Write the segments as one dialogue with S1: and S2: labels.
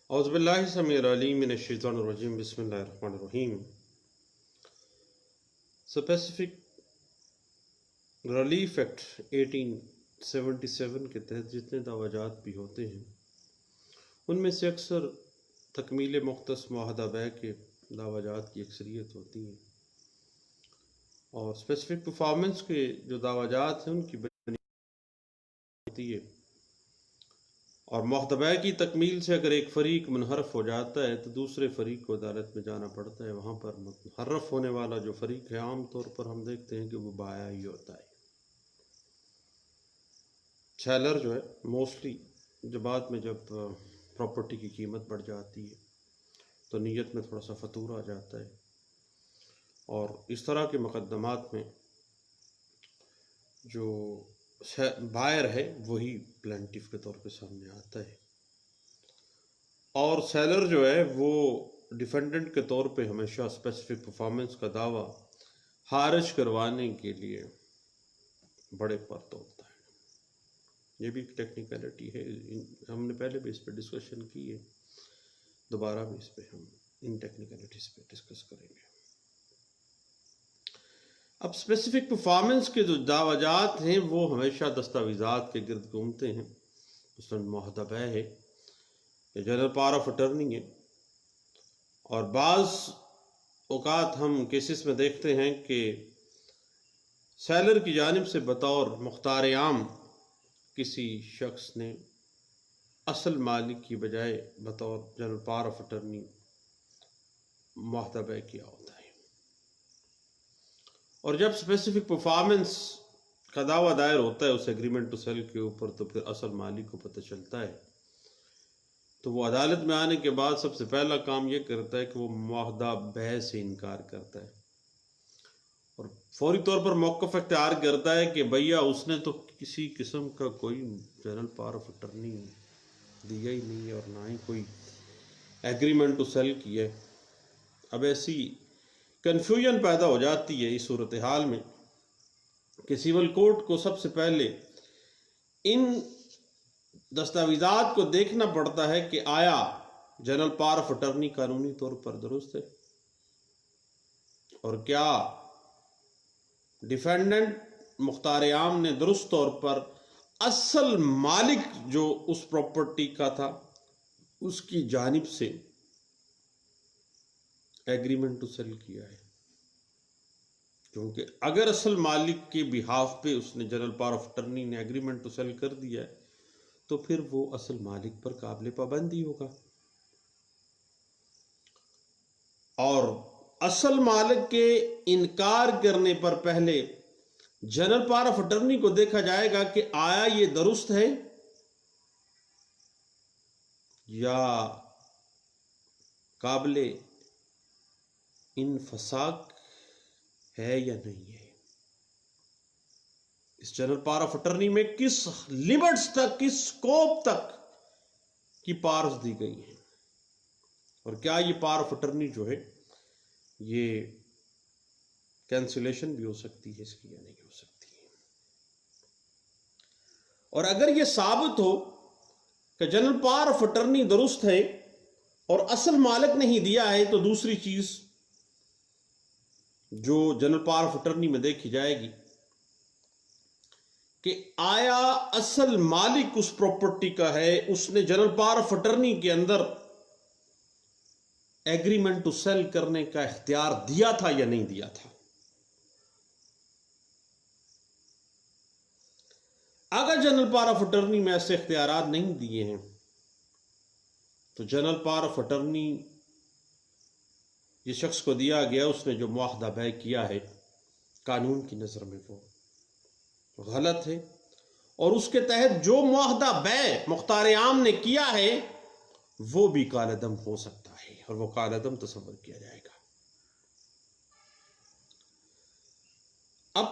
S1: اعوذ باللہ السمیع العلیم من الشیطان الرجیم بسم اللہ الرحمن الرحیم. اسپیسیفک ریلیف ایکٹ 1877 کے تحت جتنے دعویٰ جات بھی ہوتے ہیں ان میں سے اکثر تکمیل مختص معاہدہ بیع کے دعویٰ جات کی اکثریت ہوتی ہیں، اور اسپیسیفک پرفارمنس کے جو دعویٰ جات ہیں ان کی بنیاد ہوتی ہے. اور معاہدہ بیع کی تکمیل سے اگر ایک فریق منحرف ہو جاتا ہے تو دوسرے فریق کو عدالت میں جانا پڑتا ہے. وہاں پر منحرف ہونے والا جو فریق ہے عام طور پر ہم دیکھتے ہیں کہ وہ بائع ہی ہوتا ہے. سیلر جو ہے موسٹلی بعد میں جب پراپرٹی کی قیمت بڑھ جاتی ہے تو نیت میں تھوڑا سا فتور آ جاتا ہے، اور اس طرح کے مقدمات میں جو بائر ہے وہی پلینٹیف کے طور پہ سامنے آتا ہے، اور سیلر جو ہے وہ ڈیفینڈنٹ کے طور پہ ہمیشہ اسپیسیفک پرفارمنس کا دعویٰ خارج کروانے کے لیے بڑے پر توڑتا ہے. یہ بھی ایک ٹیکنیکلٹی ہے، ہم نے پہلے بھی اس پہ ڈسکشن کی ہے، دوبارہ بھی اس پہ ہم ان ٹیکنیکلٹیز پہ ڈسکس کریں گے. اب اسپیسیفک پرفارمنس کے جو دعویٰ جات ہیں وہ ہمیشہ دستاویزات کے گرد گھومتے ہیں. مثلاً معاہدہ بیع ہے یا جنرل پاور آف اٹرنی ہے، اور بعض اوقات ہم کیسز میں دیکھتے ہیں کہ سیلر کی جانب سے بطور مختار عام کسی شخص نے اصل مالک کی بجائے بطور جنرل پاور آف اٹرنی معاہدہ بیع کیا ہوتا ہے. اور جب اسپیسیفک پرفارمنس کا دعویٰ دائر ہوتا ہے اس ایگریمنٹ ٹو سیل کے اوپر، تو پھر اصل مالک کو پتہ چلتا ہے تو وہ عدالت میں آنے کے بعد سب سے پہلا کام یہ کرتا ہے کہ وہ معاہدہ بیع سے انکار کرتا ہے، اور فوری طور پر موقف اختیار کرتا ہے کہ بھیا اس نے تو کسی قسم کا کوئی جنرل پاور آف اٹرنی دیا ہی نہیں ہے اور نہ ہی کوئی ایگریمنٹ ٹو سیل کی ہے. اب ایسی کنفیوژن پیدا ہو جاتی ہے اس صورتحال میں کہ سول کورٹ کو سب سے پہلے ان دستاویزات کو دیکھنا پڑتا ہے کہ آیا جنرل پاور آف اٹرنی قانونی طور پر درست ہے، اور کیا ڈیفینڈنٹ مختار عام نے درست طور پر اصل مالک جو اس پراپرٹی کا تھا اس کی جانب سے ایگریمنٹ ٹو سیل کیا ہے. کیونکہ اگر اصل مالک کے بہاف پہ اس نے جنرل پاور آف اٹرنی نے ایگریمنٹ ٹو سیل کر دیا ہے تو پھر وہ اصل مالک پر قابل پابندی ہوگا، اور اصل مالک کے انکار کرنے پر پہلے جنرل پاور آف اٹرنی کو دیکھا جائے گا کہ آیا یہ درست ہے یا قابل انفساق ہے یا نہیں ہے. اس جنرل پاور آف اٹرنی میں کس لیمٹس تک، کس سکوپ تک کی پاورز دی گئی ہیں، اور کیا یہ پاور آف اٹرنی جو ہے یہ کینسلیشن بھی ہو سکتی ہے اس کی یا نہیں ہو سکتی ہے. اور اگر یہ ثابت ہو کہ جنرل پاور آف اٹرنی درست ہے اور اصل مالک نہیں دیا ہے، تو دوسری چیز جو جنرل پاور آف اٹرنی میں دیکھی جائے گی کہ آیا اصل مالک اس پراپرٹی کا ہے، اس نے جنرل پاور آف اٹرنی کے اندر ایگریمنٹ ٹو سیل کرنے کا اختیار دیا تھا یا نہیں دیا تھا. اگر جنرل پاور آف اٹرنی میں ایسے اختیارات نہیں دیے ہیں تو جنرل پاور آف اٹرنی جس شخص کو دیا گیا اس نے جو معاہدہ بیع کیا ہے قانون کی نظر میں وہ غلط ہے، اور اس کے تحت جو معاہدہ بیع مختار عام نے کیا ہے وہ بھی کالعدم ہو سکتا ہے، اور وہ کالعدم تصور کیا جائے گا. اب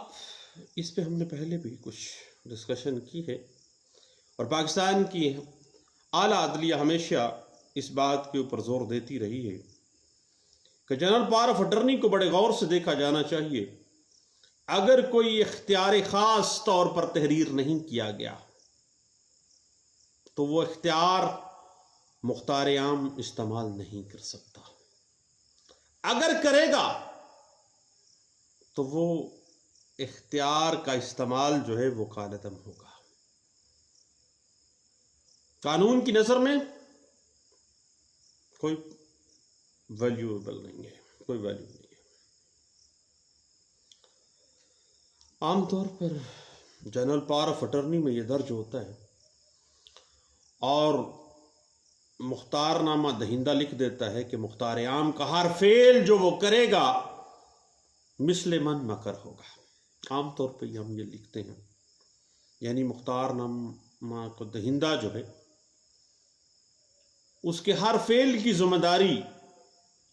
S1: اس پہ ہم نے پہلے بھی کچھ ڈسکشن کی ہے، اور پاکستان کی اعلیٰ عدلیہ ہمیشہ اس بات کے اوپر زور دیتی رہی ہے کہ جنرل پاور آف اٹرنی کو بڑے غور سے دیکھا جانا چاہیے. اگر کوئی اختیار خاص طور پر تحریر نہیں کیا گیا تو وہ اختیار مختار عام استعمال نہیں کر سکتا. اگر کرے گا تو وہ اختیار کا استعمال جو ہے وہ کالعدم ہوگا. قانون کی نظر میں کوئی ویلیوبل نہیں ہے، کوئی ویلیو نہیں ہے. عام طور پر جنرل پاور آف اٹرنی میں یہ درج ہوتا ہے اور مختار نامہ دہندہ لکھ دیتا ہے کہ مختار عام کا ہر فعل جو وہ کرے گا مثل من مکر ہوگا. عام طور پہ ہم یہ لکھتے ہیں، یعنی مختار نامہ کو دہندہ جو ہے اس کے ہر فعل کی ذمہ داری،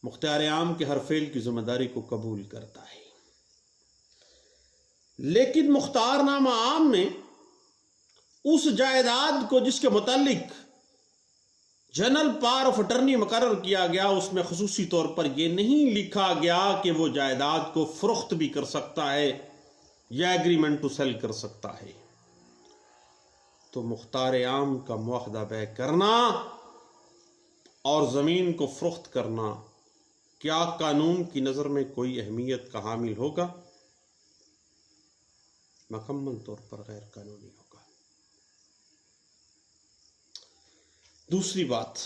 S1: مختار عام کے ہر فعل کی ذمہ داری کو قبول کرتا ہے. لیکن مختار نامہ عام میں اس جائیداد کو جس کے متعلق جنرل پاور آف اٹرنی مقرر کیا گیا، اس میں خصوصی طور پر یہ نہیں لکھا گیا کہ وہ جائیداد کو فروخت بھی کر سکتا ہے یا ایگریمنٹ ٹو سیل کر سکتا ہے. تو مختار عام کا معاہدہ بیع کرنا اور زمین کو فروخت کرنا کیا قانون کی نظر میں کوئی اہمیت کا حامل ہوگا؟ مکمل طور پر غیر قانونی ہوگا. دوسری بات،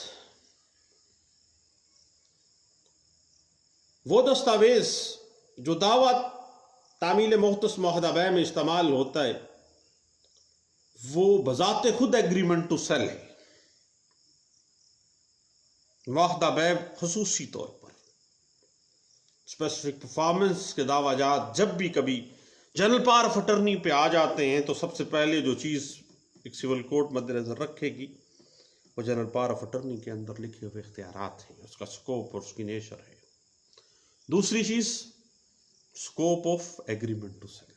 S1: وہ دستاویز جو دعویٰ تعمیل مختص معاہدہ بیع میں استعمال ہوتا ہے وہ بذات خود ایگریمنٹ ٹو سیل ہے. معاہدہ بیع خصوصی طور پر اسپیسیفک پرفارمنس کے دعویٰ جات جب بھی کبھی جنرل پاور آف اٹرنی پہ آ جاتے ہیں تو سب سے پہلے جو چیز ایک سول کورٹ مد نظر رکھے گی وہ جنرل پاور آف اٹرنی کے اندر لکھے ہوئے اختیارات ہیں، اس کا سکوپ اور اس کی نیچر ہے. دوسری چیز scope of agreement to sale.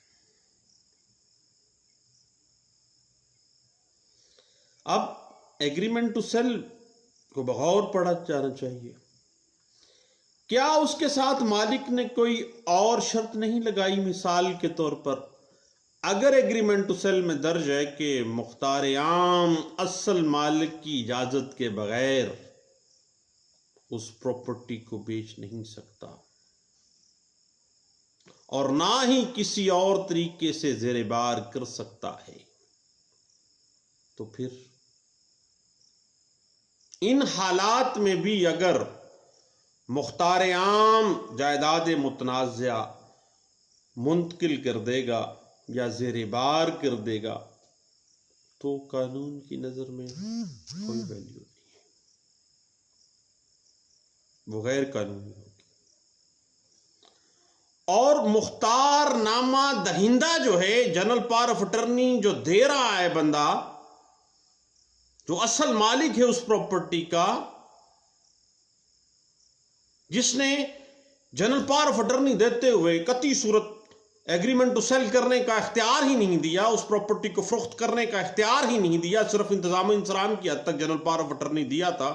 S1: اب ایگریمنٹ ٹو سیل کو بغور پڑھا جانا چاہیے. کیا اس کے ساتھ مالک نے کوئی اور شرط نہیں لگائی؟ مثال کے طور پر اگر ایگریمنٹ ٹو سیل میں درج ہے کہ مختار عام اصل مالک کی اجازت کے بغیر اس پراپرٹی کو بیچ نہیں سکتا اور نہ ہی کسی اور طریقے سے زیر بار کر سکتا ہے، تو پھر ان حالات میں بھی اگر مختار عام جائیداد متنازعہ منتقل کر دے گا یا زیر بار کر دے گا تو قانون کی نظر میں کوئی ویلیو نہیں ہے، وہ غیر قانونی ہوگی. اور مختار نامہ دہندہ جو ہے، جنرل پاور آف اٹرنی جو دے رہا ہے بندہ، جو اصل مالک ہے اس پراپرٹی کا، جس نے جنرل پاور آف اٹرنی دیتے ہوئے قطعی صورت ایگریمنٹ ٹو سیل کرنے کا اختیار ہی نہیں دیا، اس پراپرٹی کو فروخت کرنے کا اختیار ہی نہیں دیا، صرف انتظام و انصرام کی حد تک جنرل پاور آف اٹرنی دیا تھا،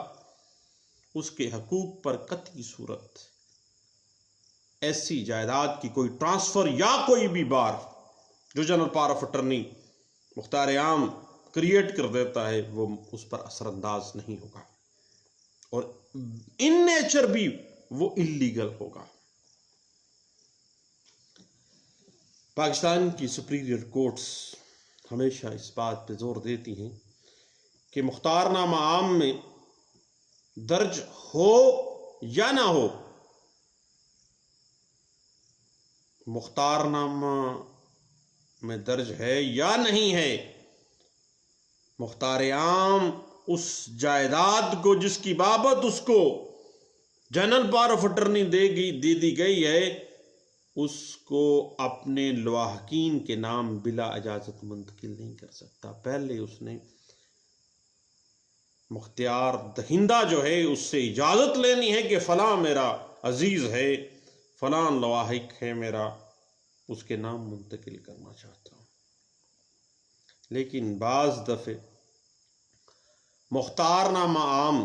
S1: اس کے حقوق پر قطعی صورت ایسی جائیداد کی کوئی ٹرانسفر یا کوئی بھی بار جو جنرل پاور آف اٹرنی مختار عام کریٹ کر دیتا ہے وہ اس پر اثر انداز نہیں ہوگا، اور ان نیچر بھی وہ اللیگل ہوگا. پاکستان کی سپیریئر کورٹس ہمیشہ اس بات پہ زور دیتی ہیں کہ مختار نامہ عام میں درج ہو یا نہ ہو، مختار نامہ میں درج ہے یا نہیں ہے، مختار عام اس جائیداد کو جس کی بابت اس کو جنرل پاور آف اٹرنی دے دی گئی ہے اس کو اپنے لواحقین کے نام بلا اجازت منتقل نہیں کر سکتا. پہلے اس نے مختار دہندہ جو ہے اس سے اجازت لینی ہے کہ فلاں میرا عزیز ہے، فلاں لواحق ہے میرا، اس کے نام منتقل کرنا چاہتا ہوں. لیکن بعض دفعے مختار نامہ عام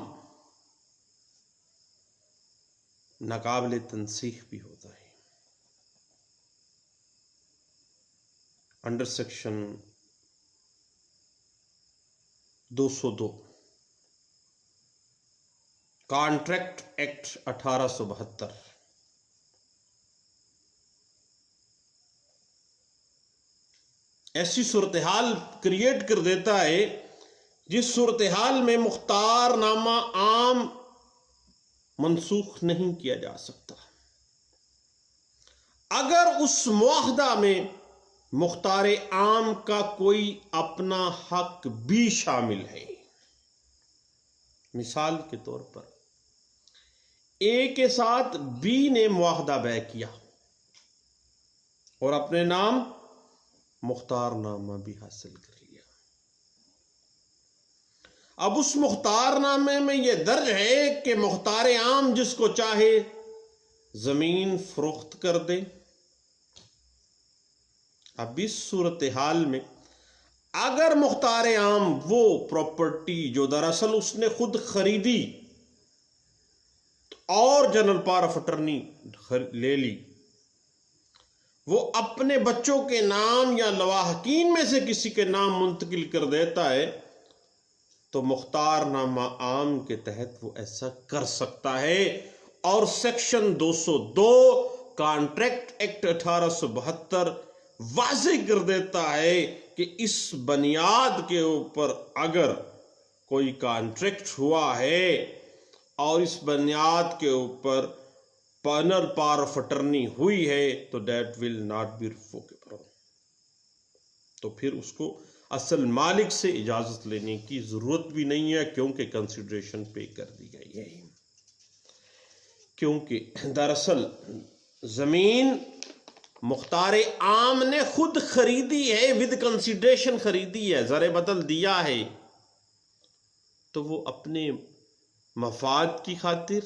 S1: ناقابل تنسیخ بھی ہوتا ہے. انڈر سیکشن 202 کانٹریکٹ ایکٹ 1872 ایسی صورتحال کریٹ کر دیتا ہے جس صورتحال میں مختار نامہ عام منسوخ نہیں کیا جا سکتا اگر اس معاہدہ میں مختار عام کا کوئی اپنا حق بھی شامل ہے۔ مثال کے طور پر اے کے ساتھ بی نے معاہدہ طے کیا اور اپنے نام مختار نامہ بھی حاصل کر لیا۔ اب اس مختار نامے میں یہ درج ہے کہ مختار عام جس کو چاہے زمین فروخت کر دے۔ اب اس صورتحال میں اگر مختار عام وہ پراپرٹی جو دراصل اس نے خود خریدی اور جنرل پاور آف اٹرنی لے لی، وہ اپنے بچوں کے نام یا لواحقین میں سے کسی کے نام منتقل کر دیتا ہے تو مختار نامہ عام کے تحت وہ ایسا کر سکتا ہے، اور سیکشن 202 کانٹریکٹ ایکٹ 1872 واضح کر دیتا ہے کہ اس بنیاد کے اوپر اگر کوئی کانٹریکٹ ہوا ہے اور اس بنیاد کے اوپر جنرل پاور آف اٹرنی ہوئی ہے تو that will not be revocable, تو پھر اس کو اصل مالک سے اجازت لینے کی ضرورت بھی نہیں ہے، کیونکہ کنسیڈریشن پے کر دی گئی ہے۔ کیونکہ دراصل زمین مختار عام نے خود خریدی ہے، ود کنسیڈریشن خریدی ہے، زر بدل دیا ہے، تو وہ اپنے مفاد کی خاطر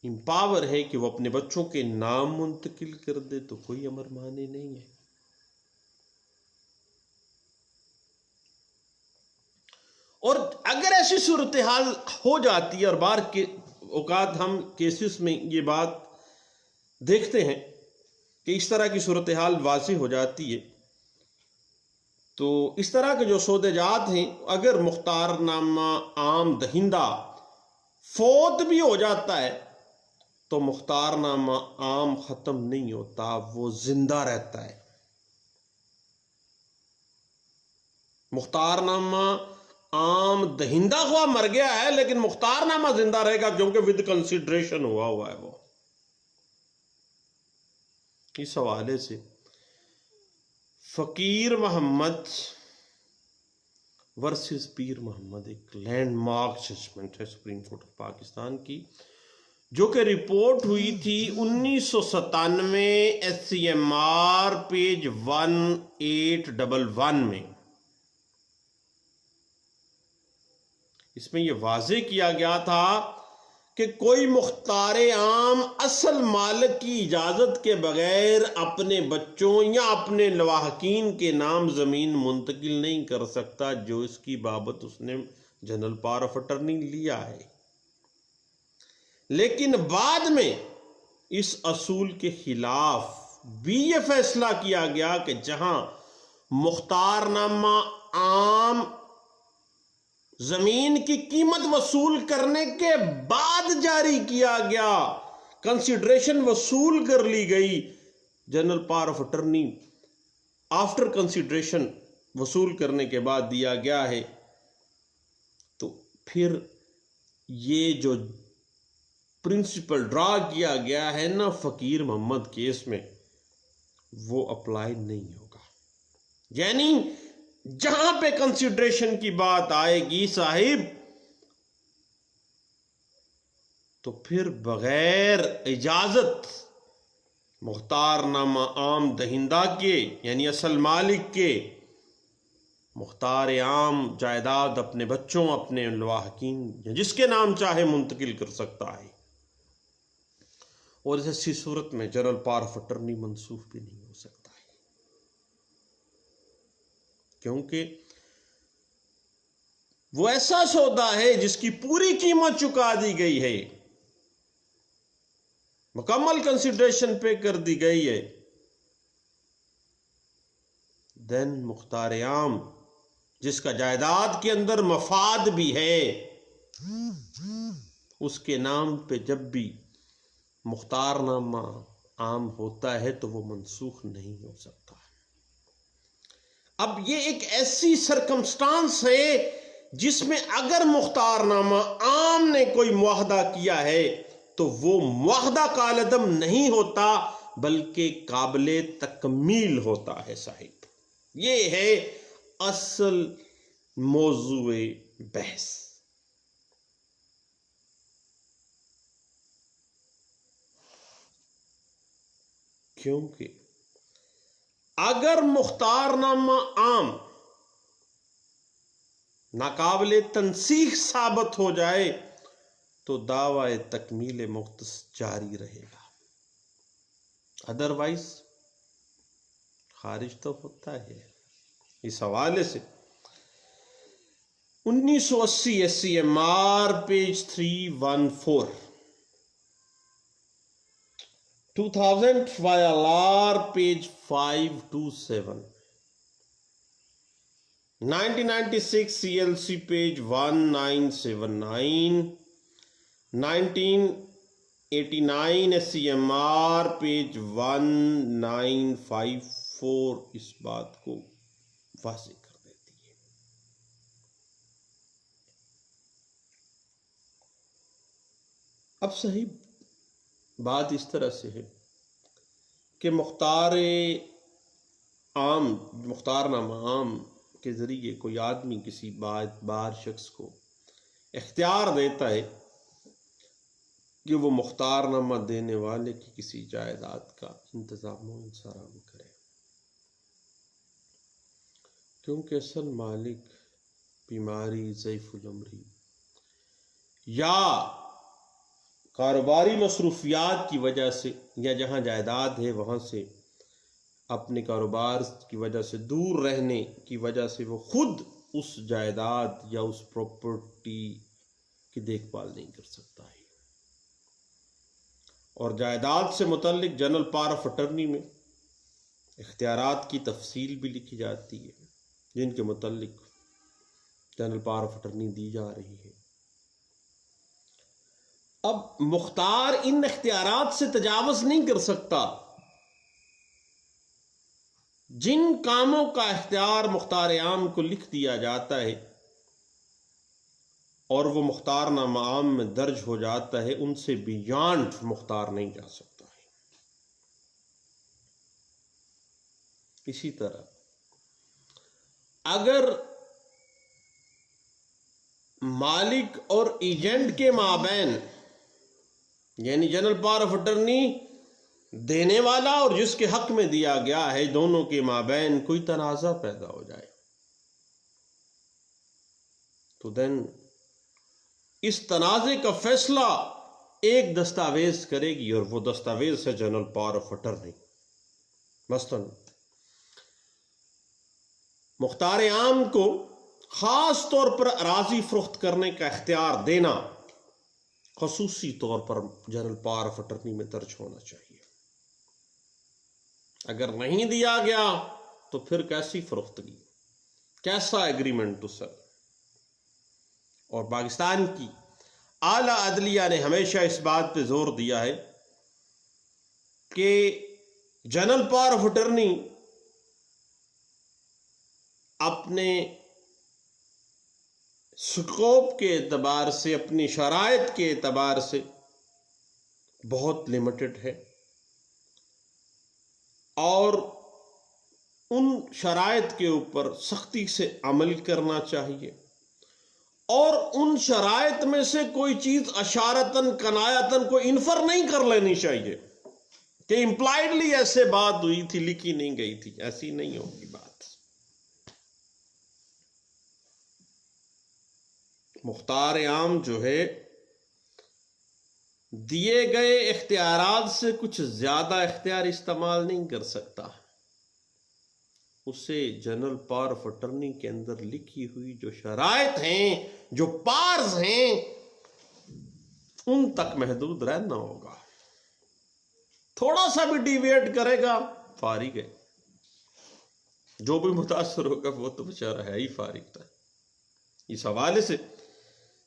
S1: امپاور ہے کہ وہ اپنے بچوں کے نام منتقل کر دے، تو کوئی امر مانی نہیں ہے۔ اور اگر ایسی صورتحال ہو جاتی ہے، اور بار کے اوقات ہم کیسز میں یہ بات دیکھتے ہیں کہ اس طرح کی صورتحال واضح ہو جاتی ہے، تو اس طرح کے جو سودے جات ہیں اگر مختار نامہ عام دہندہ فوت بھی ہو جاتا ہے تو مختار نامہ عام ختم نہیں ہوتا، وہ زندہ رہتا ہے۔ مختار نامہ عام دہندہ خواہ مر گیا ہے لیکن مختار نامہ زندہ رہے گا، کیونکہ ود کنسیڈریشن ہوا ہے وہ۔ اس حوالے سے فقیر محمد ورسز پیر محمد ایک لینڈ مارک ججمنٹ ہے سپریم کورٹ آف پاکستان کی، جو کہ رپورٹ ہوئی تھی 1997 SCMR پیج 1811 میں۔ اس میں یہ واضح کیا گیا تھا کہ کوئی مختار عام اصل مالک کی اجازت کے بغیر اپنے بچوں یا اپنے لواحقین کے نام زمین منتقل نہیں کر سکتا جو اس کی بابت اس نے جنرل پاور آف اٹرنی لیا ہے۔ لیکن بعد میں اس اصول کے خلاف بھی یہ فیصلہ کیا گیا کہ جہاں مختار نامہ عام زمین کی قیمت وصول کرنے کے بعد جاری کیا گیا، کنسیڈریشن وصول کر لی گئی، general power of attorney after consideration وصول کرنے کے بعد دیا گیا ہے، تو پھر یہ جو پرنسپل ڈرا کیا گیا ہے نا فقیر محمد کیس میں، وہ اپلائی نہیں ہوگا۔ یعنی جہاں پہ کنسیڈریشن کی بات آئے گی صاحب، تو پھر بغیر اجازت مختار نامہ عام دہندہ کے یعنی اصل مالک کے مختار عام جائیداد اپنے بچوں، اپنے لواحقین یا جس کے نام چاہے منتقل کر سکتا ہے، اور ایسی صورت میں جنرل پاور آف اٹرنی منسوخ بھی نہیں ہو سکتا ہے، کیونکہ وہ ایسا سودا ہے جس کی پوری قیمت چکا دی گئی ہے، مکمل کنسیڈریشن پے کر دی گئی ہے۔ دین مختار عام جس کا جائیداد کے اندر مفاد بھی ہے، اس کے نام پہ جب بھی مختار نامہ عام ہوتا ہے تو وہ منسوخ نہیں ہو سکتا۔ اب یہ ایک ایسی سرکمسٹانس ہے جس میں اگر مختار نامہ عام نے کوئی معاہدہ کیا ہے تو وہ معاہدہ کالعدم نہیں ہوتا بلکہ قابل تکمیل ہوتا ہے صاحب۔ یہ ہے اصل موضوع بحث۔ کیونکہ اگر مختار نامہ عام ناقابل تنسیخ ثابت ہو جائے تو دعوی تکمیل مختص جاری رہے گا، ادروائز خارج تو ہوتا ہے۔ اس حوالے سے 1980 SCMR page 314، 2000 YLR page 527، 1996 CLC page 1979، 1989 SCMR page 1954 اس بات کو واضح کر دیتی ہے۔ اب صحیح بات اس طرح سے ہے کہ مختار نامہ عام کے ذریعے کوئی آدمی کسی بار شخص کو اختیار دیتا ہے کہ وہ مختار نامہ دینے والے کی کسی جائیداد کا انتظام و انصرام کرے، کیونکہ اصل مالک بیماری، ضعیف العمری یا کاروباری مصروفیات کی وجہ سے یا جہاں جائیداد ہے وہاں سے اپنے کاروبار کی وجہ سے دور رہنے کی وجہ سے وہ خود اس جائیداد یا اس پراپرٹی کی دیکھ بھال نہیں کر سکتا ہے۔ اور جائیداد سے متعلق جنرل پاور آف اٹرنی میں اختیارات کی تفصیل بھی لکھی جاتی ہے جن کے متعلق جنرل پاور آف اٹرنی دی جا رہی ہے۔ اب مختار ان اختیارات سے تجاوز نہیں کر سکتا۔ جن کاموں کا اختیار مختار عام کو لکھ دیا جاتا ہے اور وہ مختار نامہ عام میں درج ہو جاتا ہے ان سے بیانڈ مختار نہیں جا سکتا ہے۔ اسی طرح اگر مالک اور ایجنٹ کے مابین یعنی جنرل پاور آف اٹرنی دینے والا اور جس کے حق میں دیا گیا ہے دونوں کے مابین کوئی تنازع پیدا ہو جائے تو دین اس تنازع کا فیصلہ ایک دستاویز کرے گی اور وہ دستاویز ہے جنرل پاور آف اٹرنی۔ مثلاً مختار عام کو خاص طور پر اراضی فروخت کرنے کا اختیار دینا خصوصی طور پر جنرل پاور آف اٹرنی میں درج ہونا چاہیے۔ اگر نہیں دیا گیا تو پھر کیسی فروختگی، کیسا ایگریمنٹ ٹو سیل؟ اور پاکستان کی اعلی عدلیہ نے ہمیشہ اس بات پہ زور دیا ہے کہ جنرل پاور آف اٹرنی اپنے سکوپ کے اعتبار سے، اپنی شرائط کے اعتبار سے بہت لمیٹڈ ہے اور ان شرائط کے اوپر سختی سے عمل کرنا چاہیے اور ان شرائط میں سے کوئی چیز اشارتاً کنایتاً کوئی انفر نہیں کر لینی چاہیے کہ امپلائڈلی ایسے بات ہوئی تھی، لکھی نہیں گئی تھی، ایسی نہیں ہوگی بات۔ مختار عام جو ہے دیے گئے اختیارات سے کچھ زیادہ اختیار استعمال نہیں کر سکتا، اسے جنرل پاور آف اٹرنی کے اندر لکھی ہوئی جو شرائط ہیں، جو پارز ہیں، ان تک محدود رہنا ہوگا۔ تھوڑا سا بھی ڈیویٹ کرے گا فارغ ہے، جو بھی متاثر ہوگا وہ تو بیچارہ ہے ہی فارغ تھا۔ اس حوالے سے